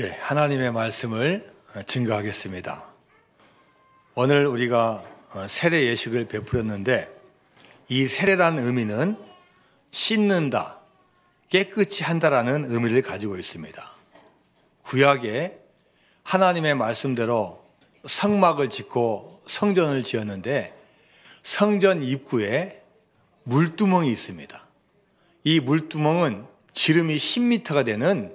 하나님의 말씀을 증거하겠습니다. 오늘 우리가 세례 예식을 베풀었는데 이 세례라는 의미는 씻는다, 깨끗이 한다라는 의미를 가지고 있습니다. 구약에 하나님의 말씀대로 성막을 짓고 성전을 지었는데 성전 입구에 물두멍이 있습니다. 이 물두멍은 지름이 10m가 되는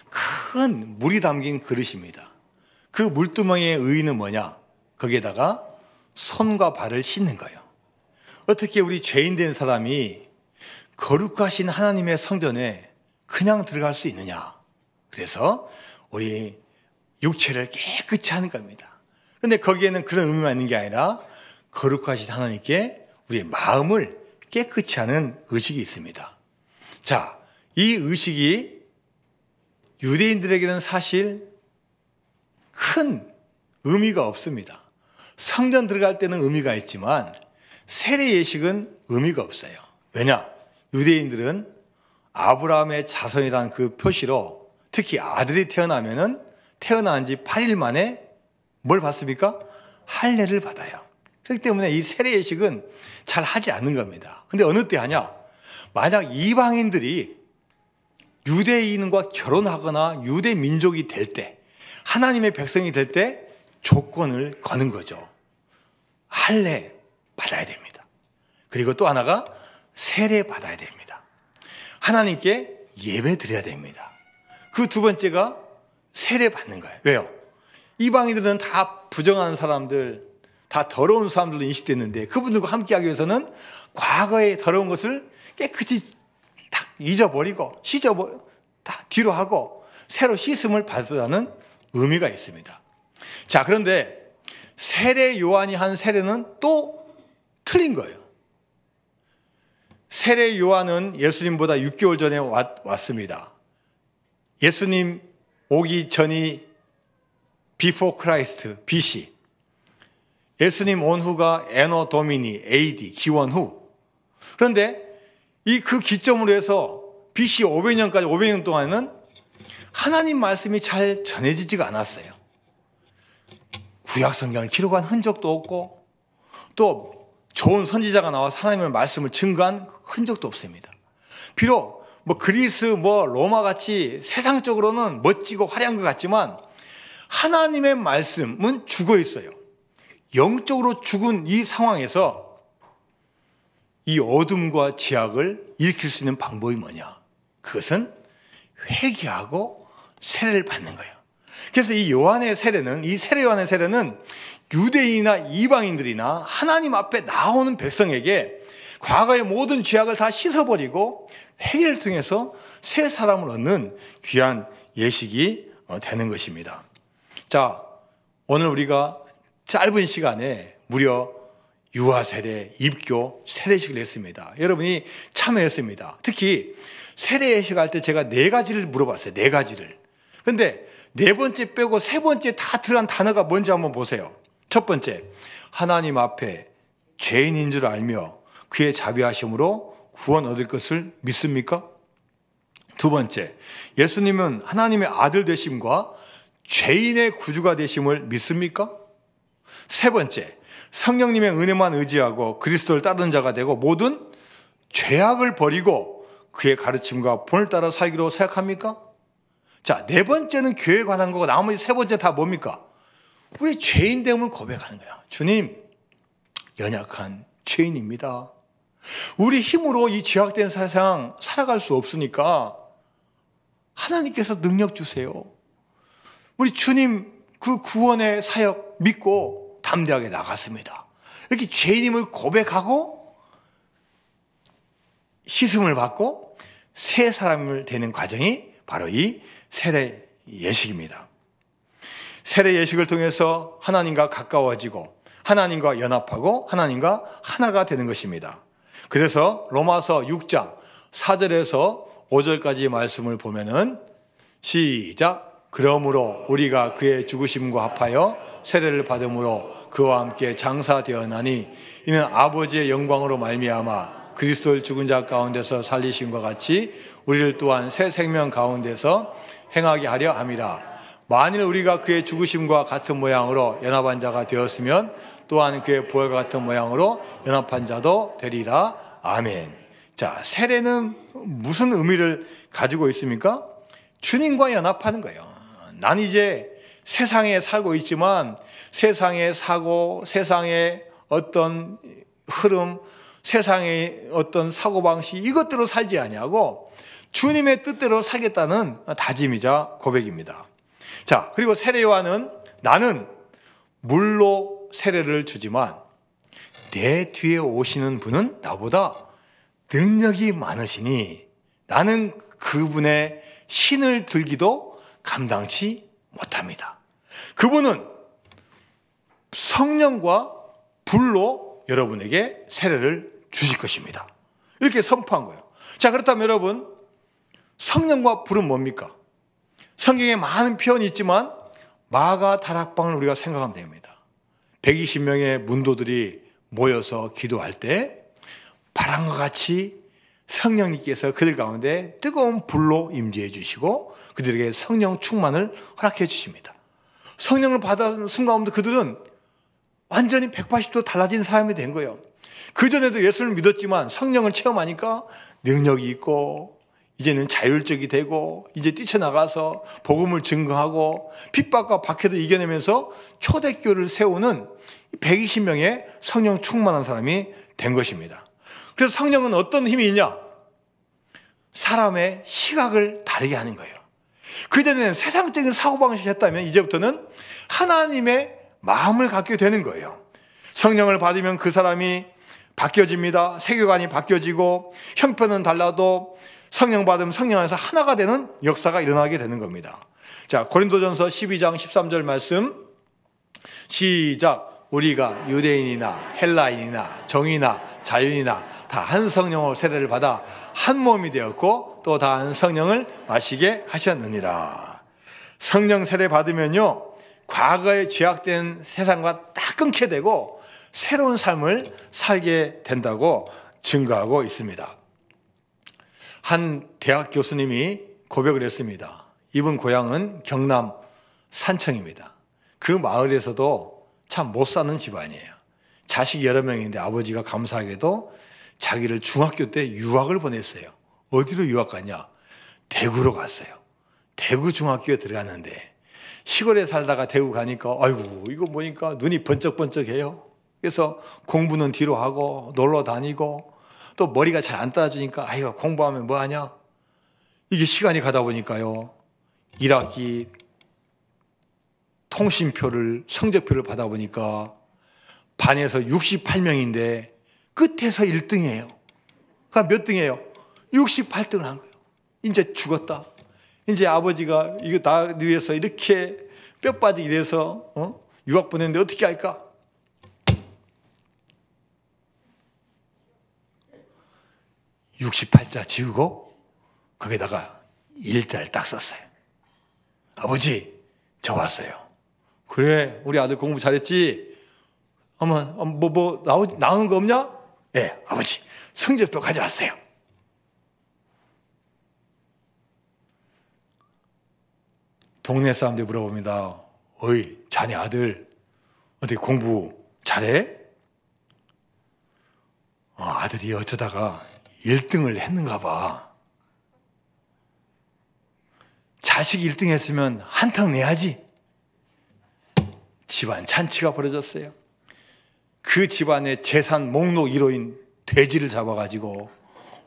큰 물이 담긴 그릇입니다. 그 물두멍의 의의는 뭐냐? 거기에다가 손과 발을 씻는 거예요. 어떻게 우리 죄인 된 사람이 거룩하신 하나님의 성전에 그냥 들어갈 수 있느냐? 그래서 우리 육체를 깨끗이 하는 겁니다. 그런데 거기에는 그런 의미만 있는 게 아니라 거룩하신 하나님께 우리의 마음을 깨끗이 하는 의식이 있습니다. 자, 이 의식이 유대인들에게는 사실 큰 의미가 없습니다. 성전 들어갈 때는 의미가 있지만 세례 예식은 의미가 없어요. 왜냐? 유대인들은 아브라함의 자손이라는 그 표시로 특히 아들이 태어나면은 태어난 지 8일 만에 뭘 받습니까? 할례를 받아요. 그렇기 때문에 이 세례 예식은 잘 하지 않는 겁니다. 근데 어느 때 하냐? 만약 이방인들이 유대인과 결혼하거나 유대 민족이 될 때, 하나님의 백성이 될 때 조건을 거는 거죠. 할례 받아야 됩니다. 그리고 또 하나가 세례 받아야 됩니다. 하나님께 예배 드려야 됩니다. 그 두 번째가 세례 받는 거예요. 왜요? 이방인들은 다 부정한 사람들, 다 더러운 사람들로 인식됐는데 그분들과 함께하기 위해서는 과거의 더러운 것을 깨끗이 다 잊어버리고 다 뒤로 하고 새로 씻음을 받으라는 의미가 있습니다. 자, 그런데 세례 요한이 한 세례는 또 틀린 거예요. 세례 요한은 예수님보다 6개월 전에 왔습니다. 예수님 오기 전이 Before Christ, BC. 예수님 온 후가 에노 도미니, AD, 기원 후. 그런데 그 기점으로 해서 BC 500년까지 500년 동안은 하나님 말씀이 잘 전해지지가 않았어요. 구약 성경을 기록한 흔적도 없고 또 좋은 선지자가 나와서 하나님의 말씀을 증거한 흔적도 없습니다. 비록 그리스, 로마 같이 세상적으로는 멋지고 화려한 것 같지만 하나님의 말씀은 죽어 있어요. 영적으로 죽은 이 상황에서 이 어둠과 지악을 일으킬 수 있는 방법이 뭐냐? 그것은 회개하고 세례를 받는 거예요. 그래서 이 요한의 세례는, 이 세례 요한의 세례는 유대인이나 이방인들이나 하나님 앞에 나오는 백성에게 과거의 모든 죄악을 다 씻어버리고 회개를 통해서 새 사람을 얻는 귀한 예식이 되는 것입니다. 자, 오늘 우리가 짧은 시간에 무려 유아세례, 입교, 세례식을 했습니다. 여러분이 참여했습니다. 특히 세례 예식할 때 제가 4가지를 물어봤어요. 4가지를. 근데 4번째 빼고 3번째 다 들어간 단어가 뭔지 한번 보세요. 첫 번째, 하나님 앞에 죄인인 줄 알며 그의 자비하심으로 구원 얻을 것을 믿습니까? 두 번째, 예수님은 하나님의 아들 되심과 죄인의 구주가 되심을 믿습니까? 세 번째, 성령님의 은혜만 의지하고 그리스도를 따르는 자가 되고 모든 죄악을 버리고 그의 가르침과 본을 따라 살기로 생각합니까? 자, 4번째는 교회에 관한 거고 나머지 3번째 다 뭡니까? 우리 죄인됨을 고백하는 거야. 주님, 연약한 죄인입니다. 우리 힘으로 이 죄악된 세상 살아갈 수 없으니까 하나님께서 능력 주세요. 우리 주님 그 구원의 사역 믿고 담대하게 나갔습니다. 이렇게 죄인임을 고백하고 씻음을 받고 새 사람을 되는 과정이 바로 이 세례 예식입니다. 세례 예식을 통해서 하나님과 가까워지고 하나님과 연합하고 하나님과 하나가 되는 것입니다. 그래서 로마서 6장 4절에서 5절까지 말씀을 보면은 시작. 그러므로 우리가 그의 죽으심과 합하여 세례를 받음으로 그와 함께 장사되었나니 이는 아버지의 영광으로 말미암아 그리스도를 죽은 자 가운데서 살리심과 같이 우리를 또한 새 생명 가운데서 행하게 하려 함이라. 만일 우리가 그의 죽으심과 같은 모양으로 연합한 자가 되었으면 또한 그의 부활과 같은 모양으로 연합한 자도 되리라. 아멘. 자, 세례는 무슨 의미를 가지고 있습니까? 주님과 연합하는 거예요. 난 이제 세상에 살고 있지만 세상의 사고, 세상의 어떤 흐름, 세상의 어떤 사고방식 이것대로 살지 아니하고 주님의 뜻대로 살겠다는 다짐이자 고백입니다. 자, 그리고 세례 요한은 나는 물로 세례를 주지만 내 뒤에 오시는 분은 나보다 능력이 많으시니 나는 그분의 신을 들기도 감당치 못합니다. 그분은 성령과 불로 여러분에게 세례를 주실 것입니다. 이렇게 선포한 거예요. 자, 그렇다면 여러분, 성령과 불은 뭡니까? 성경에 많은 표현이 있지만 마가 다락방을 우리가 생각하면 됩니다. 120명의 문도들이 모여서 기도할 때 바람과 같이 성령님께서 그들 가운데 뜨거운 불로 임재해 주시고 그들에게 성령 충만을 허락해 주십니다. 성령을 받은 순간부터 그들은 완전히 180도 달라진 사람이 된 거예요. 그전에도 예수를 믿었지만 성령을 체험하니까 능력이 있고 이제는 자율적이 되고 이제 뛰쳐나가서 복음을 증거하고 핍박과 박해도 이겨내면서 초대교회를 세우는 120명의 성령 충만한 사람이 된 것입니다. 그래서 성령은 어떤 힘이 있냐? 사람의 시각을 다르게 하는 거예요. 그전에는 세상적인 사고방식을 했다면 이제부터는 하나님의 마음을 갖게 되는 거예요. 성령을 받으면 그 사람이 바뀌어집니다. 세계관이 바뀌어지고 형편은 달라도 성령 받으면 성령 안에서 하나가 되는 역사가 일어나게 되는 겁니다. 자, 고린도전서 12장 13절 말씀 시작. 우리가 유대인이나 헬라인이나 정이나 자유인이나 다 한 성령으로 세례를 받아 한 몸이 되었고 또 다 한 성령을 마시게 하셨느니라. 성령 세례 받으면요 과거에 죄악된 세상과 딱 끊게 되고 새로운 삶을 살게 된다고 증거하고 있습니다. 한 대학 교수님이 고백을 했습니다. 이분 고향은 경남 산청입니다. 그 마을에서도 참 못 사는 집안이에요. 자식이 여러 명인데 아버지가 감사하게도 자기를 중학교 때 유학을 보냈어요. 어디로 유학 갔냐? 대구로 갔어요. 대구 중학교에 들어갔는데 시골에 살다가 대구 가니까 아이고 이거 보니까 눈이 번쩍번쩍해요. 그래서 공부는 뒤로 하고 놀러 다니고 또 머리가 잘 안 따라주니까 아이고 공부하면 뭐하냐? 이게 시간이 가다 보니까요 1학기 통신표를 성적표를 받아보니까 반에서 68명인데 끝에서 1등이에요. 그러니까 몇 등이에요? 68등을 한 거예요. 이제 죽었다. 이제 아버지가 이거 나 위해서 이렇게 뼈 빠지게 돼서 유학 보냈는데 어떻게 할까? (68자) 지우고 거기다가 1자를 딱 썼어요. 아버지 저 왔어요. 그래 우리 아들 공부 잘했지? 어머 뭐 나오는 거 없냐? 예 아버지 성적표 가져왔어요. 동네 사람들이 물어봅니다. 어이 자네 아들 어떻게 공부 잘해? 아들이 어쩌다가 1등을 했는가 봐. 자식이 1등 했으면 한턱 내야지. 집안 잔치가 벌어졌어요. 그 집안의 재산 목록 1호인 돼지를 잡아가지고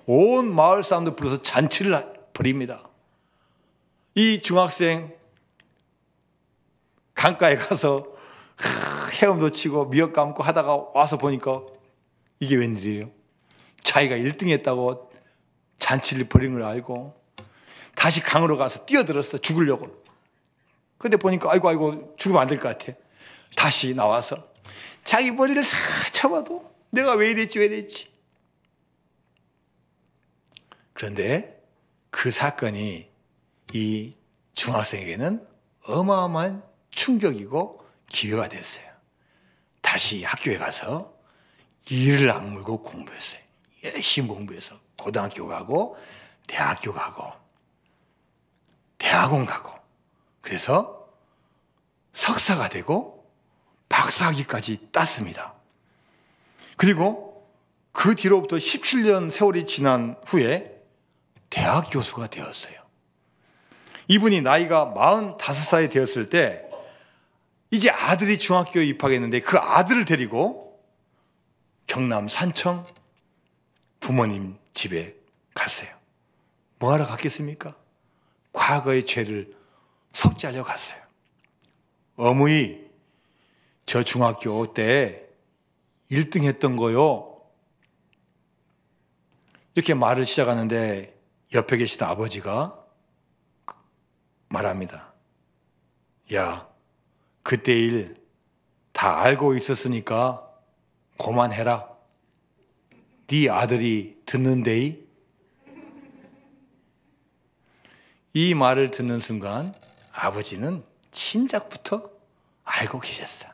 온 마을 사람들 불러서 잔치를 벌입니다. 이 중학생 강가에 가서 헤엄도 치고 미역 감고 하다가 와서 보니까 이게 웬일이에요? 자기가 1등 했다고 잔치를 벌인 걸 알고 다시 강으로 가서 뛰어들었어 죽으려고. 근데 보니까 아이고 죽으면 안 될 것 같아. 다시 나와서 자기 머리를 싹 쳐봐도 내가 왜 이랬지. 그런데 그 사건이 이 중학생에게는 어마어마한 충격이고 기회가 됐어요. 다시 학교에 가서 이를 악물고 공부했어요. 열심히 공부해서 고등학교 가고 대학교 가고 대학원 가고 그래서 석사가 되고 박사학위까지 땄습니다. 그리고 그 뒤로부터 17년 세월이 지난 후에 대학 교수가 되었어요. 이분이 나이가 45살이 되었을 때 이제 아들이 중학교에 입학했는데 그 아들을 데리고 경남 산청 부모님 집에 갔어요. 뭐하러 갔겠습니까? 과거의 죄를 속죄하려 갔어요. 어머니, 저 중학교 때 1등 했던 거요. 이렇게 말을 시작하는데 옆에 계시던 아버지가 말합니다. 야, 그때 일 다 알고 있었으니까 그만해라. 네 아들이 듣는데이. 이 말을 듣는 순간 아버지는 친작부터 알고 계셨어요.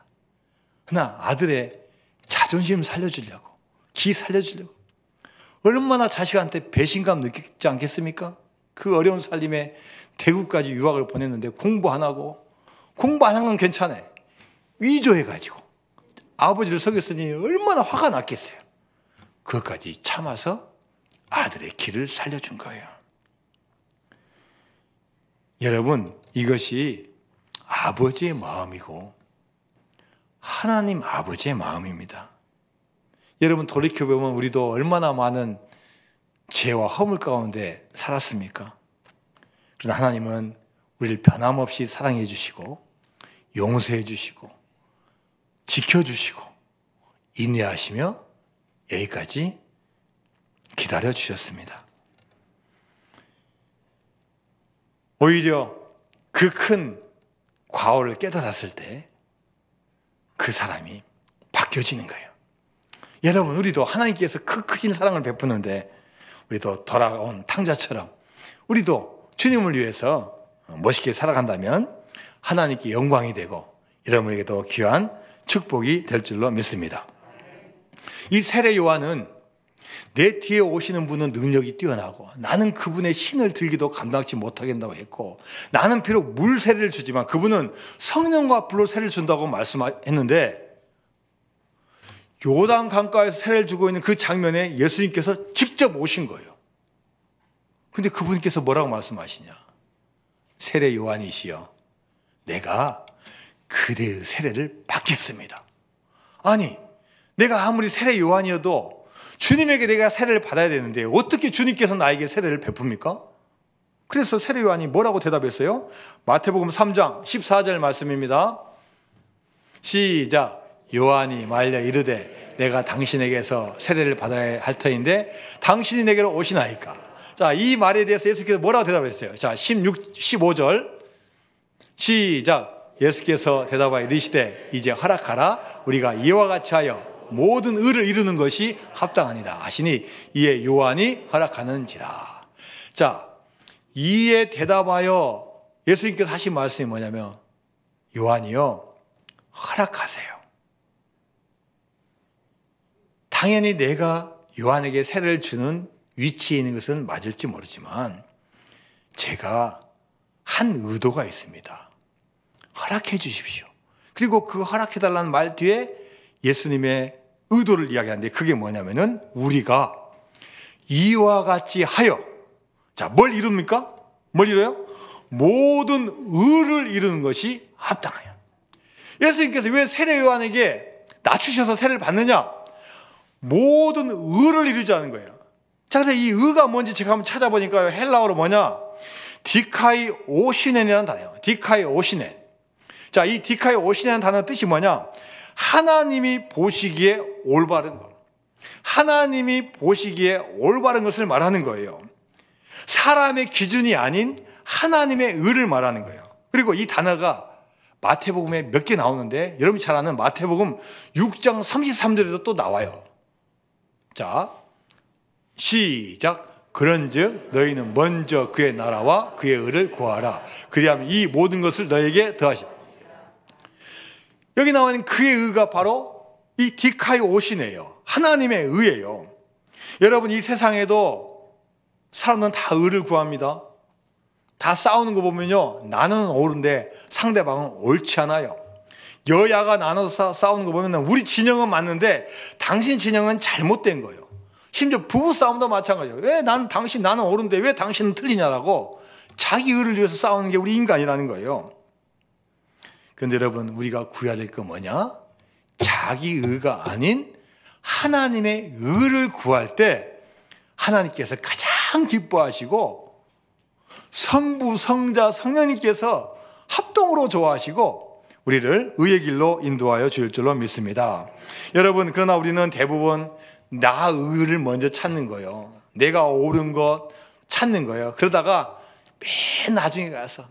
그러나 아들의 자존심 살려주려고, 기 살려주려고 얼마나 자식한테 배신감 느끼지 않겠습니까? 그 어려운 살림에 대구까지 유학을 보냈는데 공부 안 하고, 공부 안 한 건 괜찮아요. 위조해가지고 아버지를 속였으니 얼마나 화가 났겠어요. 그것까지 참아서 아들의 길을 살려준 거예요. 여러분, 이것이 아버지의 마음이고 하나님 아버지의 마음입니다. 여러분, 돌이켜보면 우리도 얼마나 많은 죄와 허물 가운데 살았습니까? 그러나 하나님은 우리를 변함없이 사랑해 주시고 용서해 주시고 지켜주시고 인내하시며 여기까지 기다려 주셨습니다. 오히려 그 큰 과오를 깨달았을 때 그 사람이 바뀌어지는 거예요. 여러분, 우리도 하나님께서 크신 사랑을 베푸는데 우리도 돌아온 탕자처럼 우리도 주님을 위해서 멋있게 살아간다면 하나님께 영광이 되고 여러분에게도 귀한 축복이 될 줄로 믿습니다. 이 세례 요한은 내 뒤에 오시는 분은 능력이 뛰어나고 나는 그분의 신을 들기도 감당치 못하겠다고 했고 나는 비록 물 세례를 주지만 그분은 성령과 불로 세례를 준다고 말씀했는데 요단 강가에서 세례를 주고 있는 그 장면에 예수님께서 직접 오신 거예요. 근데 그분께서 뭐라고 말씀하시냐? 세례 요한이시여, 내가 그대의 세례를 받겠습니다. 아니, 내가 아무리 세례 요한이어도 주님에게 내가 세례를 받아야 되는데 어떻게 주님께서 나에게 세례를 베풉니까? 그래서 세례 요한이 뭐라고 대답했어요? 마태복음 3장 14절 말씀입니다. 시작. 요한이 말려 이르되 내가 당신에게서 세례를 받아야 할 터인데 당신이 내게로 오시나이까. 자, 이 말에 대해서 예수께서 뭐라고 대답했어요? 자, 15절 시작. 예수께서 대답하여 이르시되 이제 허락하라. 우리가 이와 같이 하여 모든 의를 이루는 것이 합당하니라 하시니 이에 요한이 허락하는지라. 자, 이에 대답하여 예수님께서 하신 말씀이 뭐냐면 요한이요, 허락하세요. 당연히 내가 요한에게 세례를 주는 위치에 있는 것은 맞을지 모르지만 제가 한 의도가 있습니다. 허락해 주십시오. 그리고 그 허락해달라는 말 뒤에 예수님의 의도를 이야기하는데 그게 뭐냐면은 우리가 이와 같이 하여, 자, 뭘 이룹니까? 뭘 이뤄요? 모든 의를 이루는 것이 합당하여. 예수님께서 왜 세례 요한에게 낮추셔서 세례를 받느냐? 모든 의를 이루자는 거예요. 자, 그래서 이 의가 뭔지 제가 한번 찾아보니까 헬라어로 뭐냐? 디카이 오시넨이라는 단어예요. 디카이 오시넨. 자, 이 디카이 오시넨이라는 단어 뜻이 뭐냐? 하나님이 보시기에 올바른 것. 하나님이 보시기에 올바른 것을 말하는 거예요. 사람의 기준이 아닌 하나님의 의를 말하는 거예요. 그리고 이 단어가 마태복음에 몇 개 나오는데 여러분이 잘 아는 마태복음 6장 33절에도 또 나와요. 자, 시작. 그런즉 너희는 먼저 그의 나라와 그의 의를 구하라. 그리하면 이 모든 것을 너에게 더하시라. 여기 나와 있는 그의 의가 바로 이 디카이 오시네요. 하나님의 의예요. 여러분, 이 세상에도 사람들은 다 의를 구합니다. 다 싸우는 거 보면요, 나는 옳은데 상대방은 옳지 않아요. 여야가 나눠서 싸우는 거 보면 우리 진영은 맞는데 당신 진영은 잘못된 거예요. 심지어 부부 싸움도 마찬가지예요. 왜 나는 옳은데 왜 당신은 틀리냐라고 자기 의를 위해서 싸우는 게 우리 인간이라는 거예요. 그런데 여러분, 우리가 구해야 될 거 뭐냐? 자기 의가 아닌 하나님의 의를 구할 때 하나님께서 가장 기뻐하시고 성부, 성자, 성령님께서 합동으로 좋아하시고 우리를 의의 길로 인도하여 주실 줄로 믿습니다. 여러분, 그러나 우리는 대부분 나 의를 먼저 찾는 거예요. 내가 옳은 것 찾는 거예요. 그러다가 맨 나중에 가서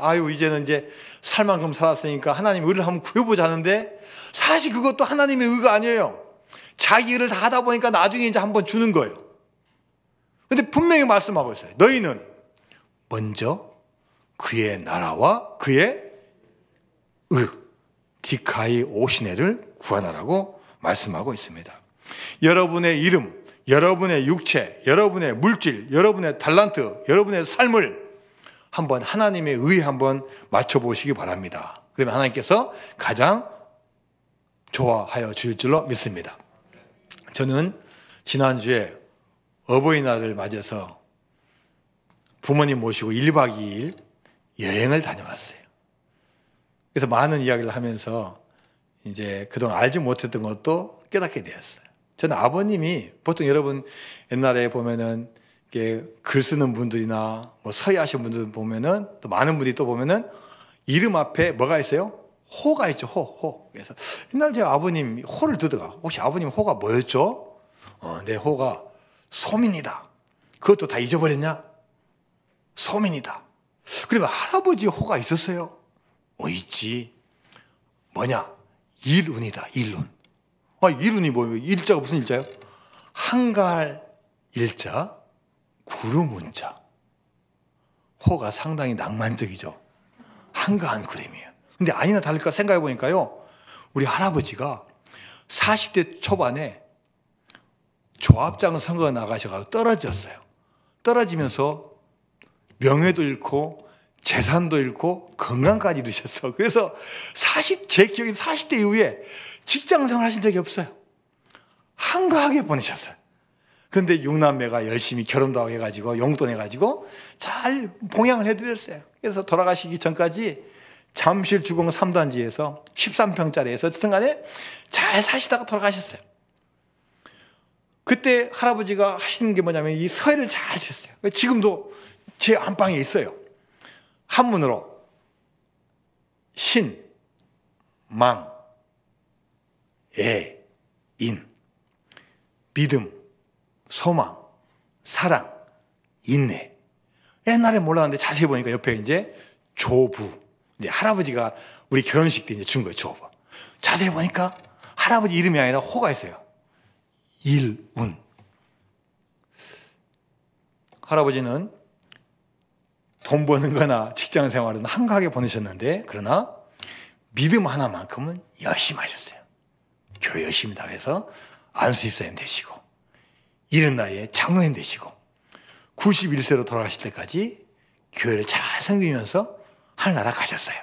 아유, 이제는 이제 살 만큼 살았으니까 하나님 의를 한번 구해보자 하는데 사실 그것도 하나님의 의가 아니에요. 자기 일을 다 하다 보니까 나중에 이제 한번 주는 거예요. 근데 분명히 말씀하고 있어요. 너희는 먼저 그의 나라와 그의 의, 디카이 오시네를 구하라고 말씀하고 있습니다. 여러분의 이름, 여러분의 육체, 여러분의 물질, 여러분의 탤런트, 여러분의 삶을 한번 하나님의 의에 한번 맞춰보시기 바랍니다. 그러면 하나님께서 가장 좋아하여 주실 줄로 믿습니다. 저는 지난주에 어버이날을 맞아서 부모님 모시고 1박 2일 여행을 다녀왔어요. 그래서 많은 이야기를 하면서 이제 그동안 알지 못했던 것도 깨닫게 되었어요. 저는 아버님이 보통 여러분 옛날에 보면은 글 쓰는 분들이나 뭐 서예하신 분들 보면은 또 많은 분들이 또 보면은 이름 앞에 뭐가 있어요? 호가 있죠. 호. 그래서 옛날 제 아버님 호를 듣다가 혹시 아버님 호가 뭐였죠? 내 호가 소민이다. 그것도 다 잊어버렸냐? 소민이다. 그러면 할아버지 호가 있었어요? 있지. 뭐냐? 일운이다. 일운. 일운이 뭐예요? 일자가 무슨 일자예요? 한갈 일자, 구름 운자. 호가 상당히 낭만적이죠. 한가한 그림이에요. 근데 아니나 다를까 생각해 보니까요, 우리 할아버지가 40대 초반에 조합장 선거 나가셔서 떨어졌어요. 떨어지면서 명예도 잃고 재산도 잃고 건강까지 잃으셨어. 그래서 제 기억에 40대 이후에 직장 생활 하신 적이 없어요. 한가하게 보내셨어요. 그런데 6남매가 열심히 결혼도 하고 해가지고 용돈 해가지고 잘 봉양을 해드렸어요. 그래서 돌아가시기 전까지 잠실 주공 3단지에서 13평짜리에서 어쨌든 간에 잘 사시다가 돌아가셨어요. 그때 할아버지가 하시는 게 뭐냐면 이 서예를 잘 쓰셨어요. 지금도 제 안방에 있어요. 한문으로 신, 망, 애, 인, 믿음, 소망, 사랑, 인내. 옛날에 몰랐는데 자세히 보니까 옆에 이제 조부. 이제 할아버지가 우리 결혼식 때 이제 준 거예요, 조부. 자세히 보니까 할아버지 이름이 아니라 호가 있어요. 일운. 할아버지는 돈 버는 거나 직장 생활은 한가하게 보내셨는데, 그러나 믿음 하나만큼은 열심히 하셨어요. 교회 열심히 나가서 안수집사님 되시고, 이른 나이에 장로님 되시고, 91세로 돌아가실 때까지 교회를 잘 섬기면서 하늘나라 가셨어요.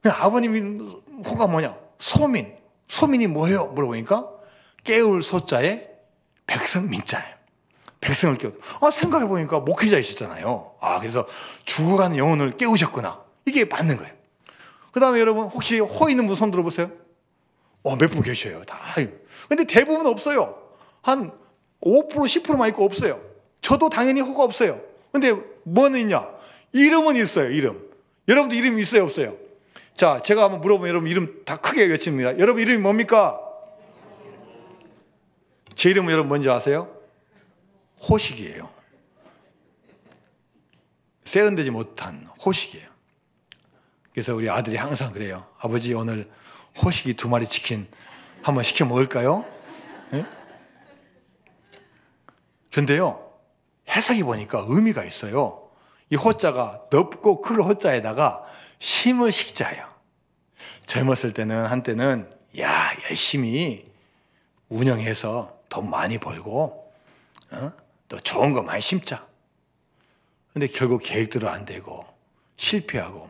아버님이 호가 뭐냐? 소민. 소민이 뭐예요? 물어보니까 깨울 소자에 백성민자예요. 백성을 깨우. 생각해보니까 목회자이시잖아요. 그래서 죽어가는 영혼을 깨우셨구나. 이게 맞는 거예요. 그 다음에 여러분, 혹시 호 있는 분 손 들어보세요. 몇 분 계셔요. 다. 근데 대부분 없어요. 한 5%, 10%만 있고 없어요. 저도 당연히 호가 없어요. 근데 뭐는 있냐? 이름은 있어요, 이름. 여러분도 이름이 있어요, 없어요? 자, 제가 한번 물어보면 여러분 이름 다 크게 외칩니다. 여러분 이름이 뭡니까? 제 이름은 여러분 뭔지 아세요? 호식이에요. 세련되지 못한 호식이에요. 그래서 우리 아들이 항상 그래요. 아버지, 오늘 호식이 2마리 치킨 한번 시켜 먹을까요? 네? 그런데요, 해석해 보니까 의미가 있어요. 이 호자가 넓고 큰 호자에다가 심을 식자예요. 젊었을 때는, 한때는 열심히 운영해서 돈 많이 벌고 또 좋은 거 많이 심자. 근데 결국 계획대로 안 되고 실패하고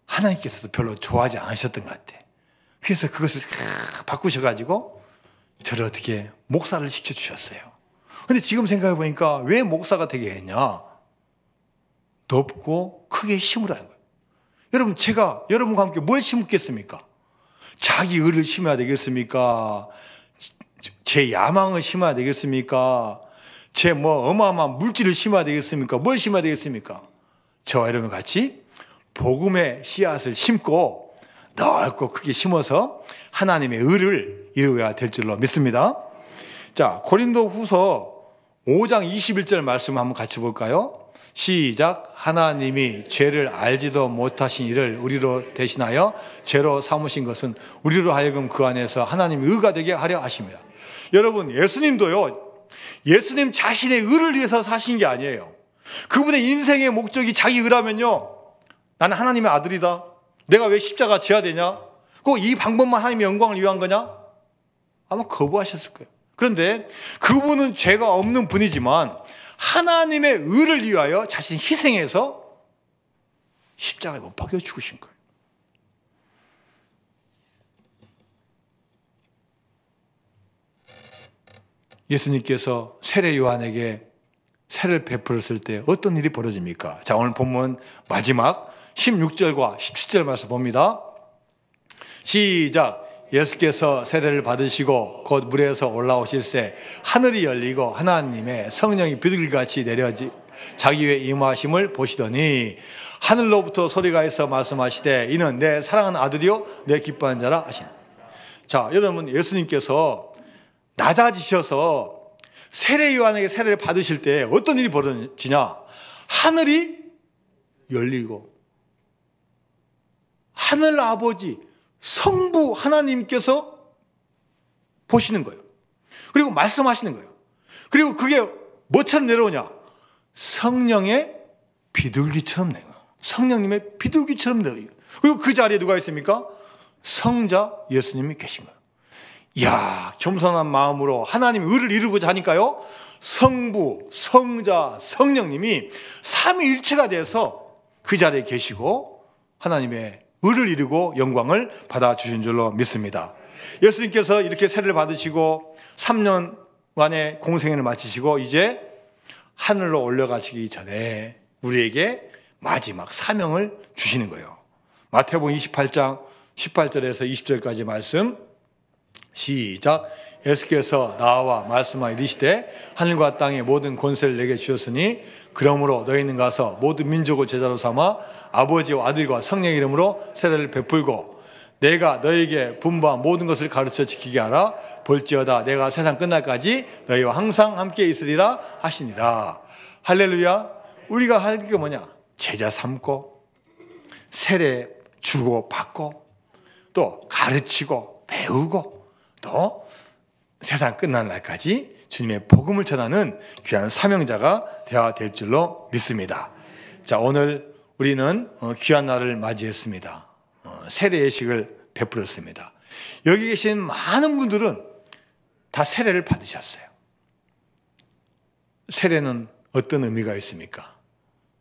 하나님께서도 별로 좋아하지 않으셨던 것 같아. 그래서 그것을 바꾸셔가지고 저를 어떻게 목사를 시켜주셨어요. 근데 지금 생각해 보니까 왜 목사가 되게 했냐? 높고 크게 심으라는 거예요. 여러분, 제가 여러분과 함께 뭘 심겠습니까? 자기 의를 심어야 되겠습니까? 제 야망을 심어야 되겠습니까? 제 어마어마한 물질을 심어야 되겠습니까? 뭘 심어야 되겠습니까? 저와 여러분 같이 복음의 씨앗을 심고 넓고 크게 심어서 하나님의 의를 이루어야 될 줄로 믿습니다. 자, 고린도 후서 5장 21절 말씀 한번 같이 볼까요? 시작. 하나님이 죄를 알지도 못하신 이를 우리로 대신하여 죄로 삼으신 것은 우리로 하여금 그 안에서 하나님의 의가 되게 하려 하십니다. 여러분, 예수님도요, 예수님 자신의 의를 위해서 사신 게 아니에요. 그분의 인생의 목적이 자기 의라면요, 나는 하나님의 아들이다, 내가 왜 십자가 져야 되냐, 꼭 이 방법만 하나님의 영광을 위한 거냐, 아마 거부하셨을 거예요. 그런데 그분은 죄가 없는 분이지만 하나님의 의를 위하여 자신이 희생해서 십자가에 못 박혀 죽으신 거예요. 예수님께서 세례 요한에게 세례를 베풀었을 때 어떤 일이 벌어집니까? 자, 오늘 본문 마지막 16절과 17절 말씀 봅니다. 시작. 예수께서 세례를 받으시고 곧 물에서 올라오실새 하늘이 열리고 하나님의 성령이 비둘기같이 내려지 자기 위에 임하심을 보시더니 하늘로부터 소리가 있어 말씀하시되 이는 내 사랑하는 아들이요 내 기뻐하는 자라 하시네. 자, 여러분, 예수님께서 낮아지셔서 세례 요한에게 세례를 받으실 때 어떤 일이 벌어지냐? 하늘이 열리고 하늘 아버지 성부 하나님께서 보시는 거예요. 그리고 말씀하시는 거예요. 그리고 그게 뭐처럼 내려오냐? 성령의 비둘기처럼 내려요. 성령님의 비둘기처럼 내려요. 그리고 그 자리에 누가 있습니까? 성자 예수님이 계신 거예요. 이야, 겸손한 마음으로 하나님의 의를 이루고자 하니까요, 성부, 성자, 성령님이 삼위일체가 돼서 그 자리에 계시고 하나님의 의를 이루고 영광을 받아주신 줄로 믿습니다. 예수님께서 이렇게 세례를 받으시고 3년간의 공생애를 마치시고 이제 하늘로 올라가시기 전에 우리에게 마지막 사명을 주시는 거예요. 마태복음 28장 18절에서 20절까지 말씀 시작. 예수께서 나와 말씀하여 이르시되 하늘과 땅의 모든 권세를 내게 주셨으니 그러므로 너희는 가서 모든 민족을 제자로 삼아 아버지와 아들과 성령의 이름으로 세례를 베풀고 내가 너희에게 분부한 모든 것을 가르쳐 지키게 하라. 볼지어다 내가 세상 끝날까지 너희와 항상 함께 있으리라 하시니라. 할렐루야. 우리가 할 게 뭐냐? 제자 삼고 세례 주고 받고 또 가르치고 배우고 또 세상 끝날 날까지 주님의 복음을 전하는 귀한 사명자가 되어야 될 줄로 믿습니다. 자, 오늘 우리는 귀한 날을 맞이했습니다. 세례 예식을 베풀었습니다. 여기 계신 많은 분들은 다 세례를 받으셨어요. 세례는 어떤 의미가 있습니까?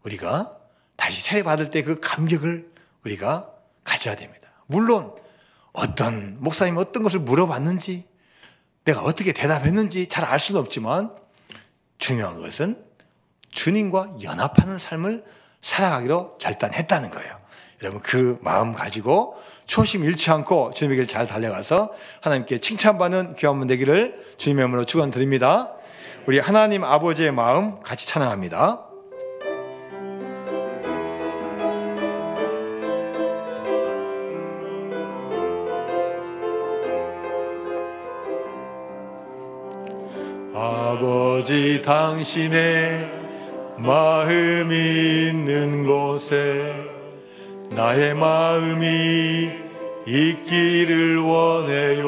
우리가 다시 세례 받을 때 그 감격을 우리가 가져야 됩니다. 물론 어떤 목사님이 어떤 것을 물어봤는지 내가 어떻게 대답했는지 잘 알 수는 없지만 중요한 것은 주님과 연합하는 삶을 살아가기로 결단했다는 거예요. 여러분, 그 마음 가지고 초심 잃지 않고 주님의 길 잘 달려가서 하나님께 칭찬받는 귀한 분 되기를 주님의 이름으로 축원드립니다. 우리 하나님 아버지의 마음 같이 찬양합니다. 아버지, 당신의 마음이 있는 곳에 나의 마음이 있기를 원해요.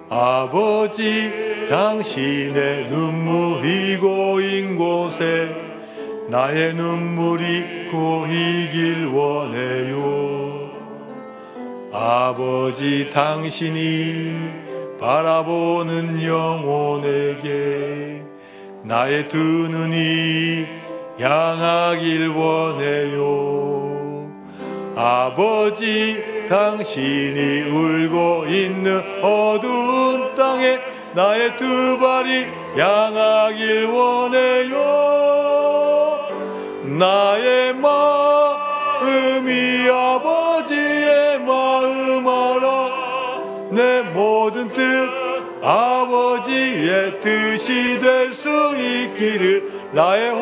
아버지, 당신의 눈물이 고인 곳에 나의 눈물이 고이길 원해요. 아버지, 당신이 바라보는 영혼에게 나의 두 눈이 향하길 원해요. 아버지, 당신이 울고 있는 어두운 땅에 나의 두 발이 향하길 원해요. 나의 마음이 아버지의 마음 알아. 내 모든 뜻 아버지의 뜻이 될 수 있기를. 나의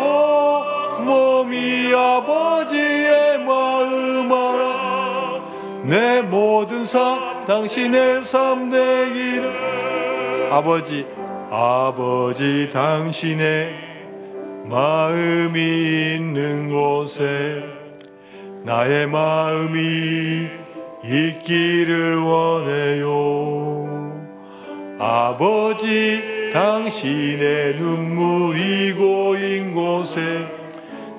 몸이 아버지의 마음 알아. 내 모든 삶 당신의 삶 되기를. 아버지 당신의 마음이 있는 곳에 나의 마음이 있기를 원해요. 아버지 당신의 눈물이 고인 곳에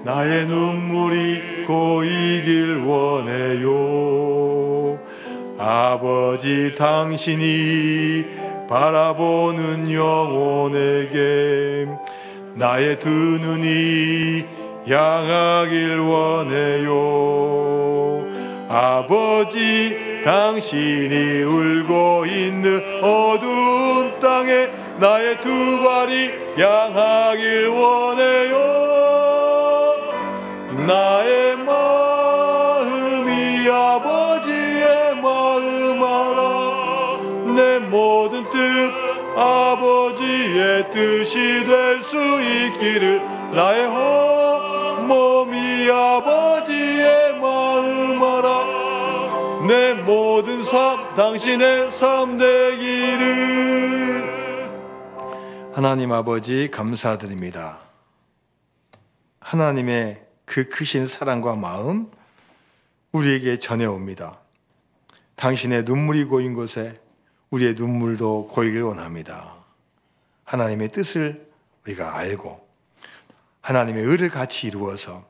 나의 눈물이 고이길 원해요. 아버지 당신이 바라보는 영혼에게 나의 두 눈이 향하길 원해요. 아버지 당신이 울고 있는 어두운 땅에 나의 두 발이 향하길 원해요. 나의 마음이 아버지의 마음 알아. 내 모든 뜻 아버지의 뜻이 될 수 있기를. 나의 몸이 아버지의 마음 알아. 내 모든 삶 당신의 삶 되기를. 하나님 아버지 감사드립니다. 하나님의 그 크신 사랑과 마음 우리에게 전해옵니다. 당신의 눈물이 고인 곳에 우리의 눈물도 고이길 원합니다. 하나님의 뜻을 우리가 알고 하나님의 의를 같이 이루어서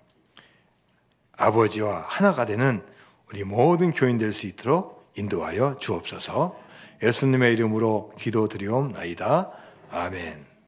아버지와 하나가 되는 우리 모든 교인 될 수 있도록 인도하여 주옵소서. 예수님의 이름으로 기도드리옵나이다. 아멘.